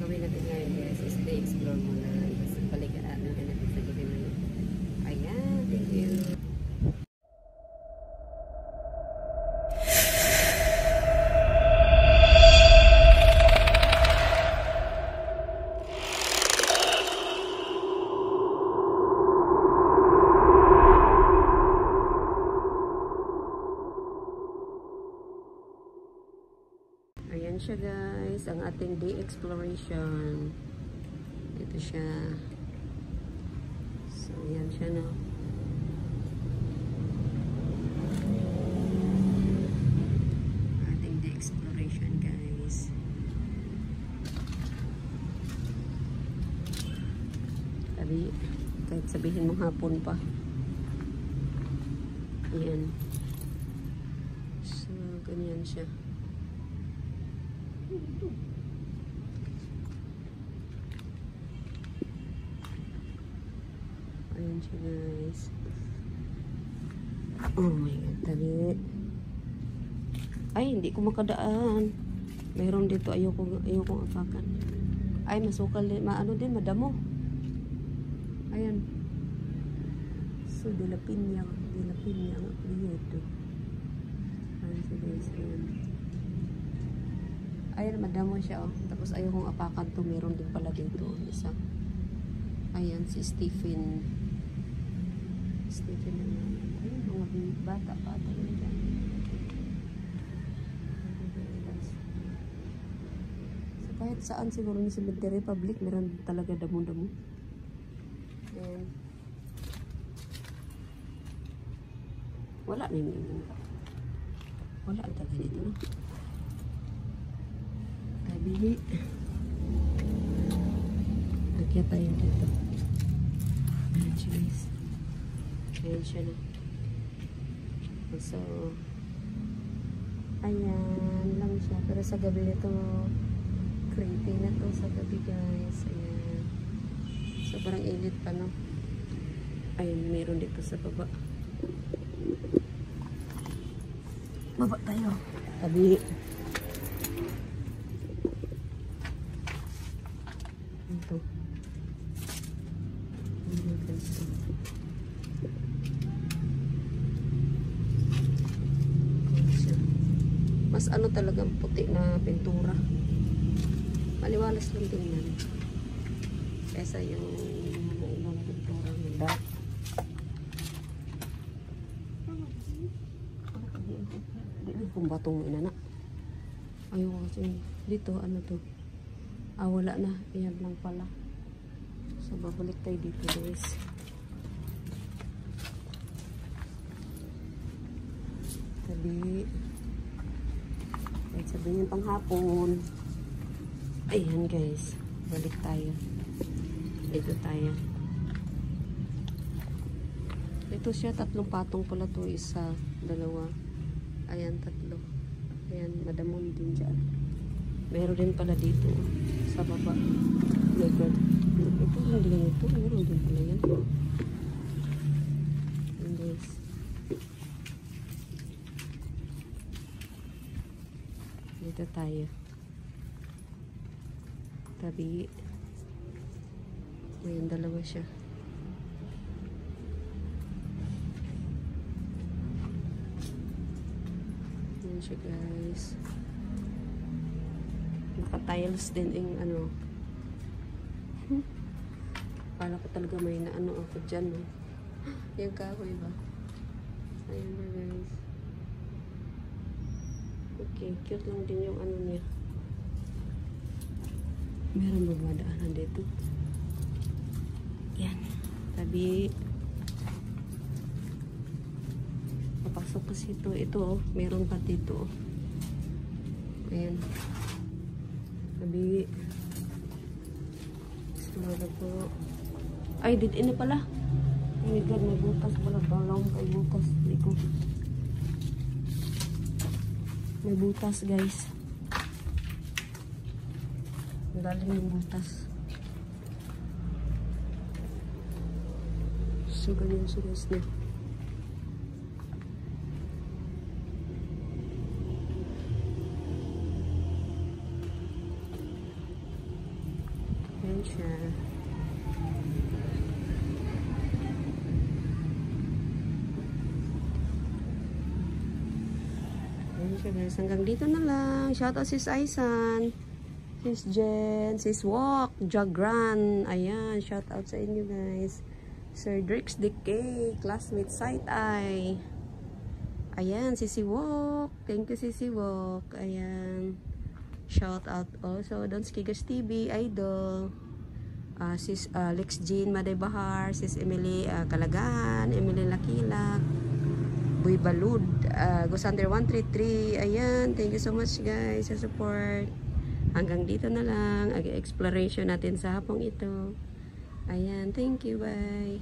gagawin natin ngayon guys is explore muna. Tapos balik natin sa gabi na yun. Ayan, thank you. Ayan siya guys, ang ating day exploration. Ito siya. So, ayan siya no. Ating day exploration guys. Sabi, kahit sabihin mong hapon pa. Ayan. So, ganyan siya. Ayan siya guys. Oh my god, tabi. Ay, hindi ko makadaan. Mayroon dito, ayoko apakan. Ay, masukal din, maano din, madamo. Ayan. So, de la piña ang dito. Ayan siya guys, ayan. Ayan, madamo siya oh. Tapos ayokong apakan to, meron din pala dito isa. Ayan, si Stephen. Stephen naman. Ayun, mga bata pa talaga dyan. So, kahit saan siguro ni Cemetery Public, meron talaga damo-damo. Ayan. Wala na yung wala ang taga dito no? Tabi. Nagyat tayo dito. Ayan siya guys. Ayan siya na. So, ayan lang siya. Pero sa gabi nito, creepy na to sa gabi guys. Ayan. Sobrang init pa no. Ayan, meron dito sa baba. Baba tayo. Tabi. Ito. Mas ano talagang puti na pintura. Maliwalas lang tingnan. Kesa yung ibang pintura ng dark. Kung batong inana. Ayun kasi dito ano to. Ah, wala na. Ayan lang pala. So, babalik tayo dito guys. Tabi. Kahit sabihin yung panghapon. Ayan guys. Balik tayo. Dito tayo. Ito siya. 3 patong pala to. 1, 2. Ayan, 3. Ayan, madamon din dyan. Meron din pala dito. Sa baba. Legal. Ito, hindi lang ito. Meron din pala yan. And guys. Dito tayo. Tabi. Ayan, 2 siya. Ayan siya guys. Naka-tiles din yung ano. Kala ko talaga may naano ako dyan. No? Yung kahoy ba? Ayan na guys. Okay, cute lang din yung ano niya. Meron ba madaanan dito? Yan. Tabi. Papasok kasi ito. Ito oh. Meron pa dito oh. Ayan. Tabi. Sumada po. Ay, dito na pala. Oh my god, may butas pala. Dalawang kay butas. Dito. May butas guys. Dalim yung butas. So, ganyan siya guys na. siya. Ayan siya guys. Hanggang dito na lang. Shoutout sis Aisan, sis Jen, sis Walk, Jagran. Ayan. Shoutout sa inyo guys. Sir Drix Decay, classmate Side Eye. Ayan, Sisi Walk. Thank you, Sisi Walk. Ayan. Shout out also Don Skigas TV, Idol. Sis Lex Jean Maday Bahar, Sis Emily Kalagahan, Emily Lakilak, Boy Balud, Gosander 133. Ayan, thank you so much guys sa support. Hanggang dito na lang ang exploration natin sa hapong ito. Ayan, thank you, bye.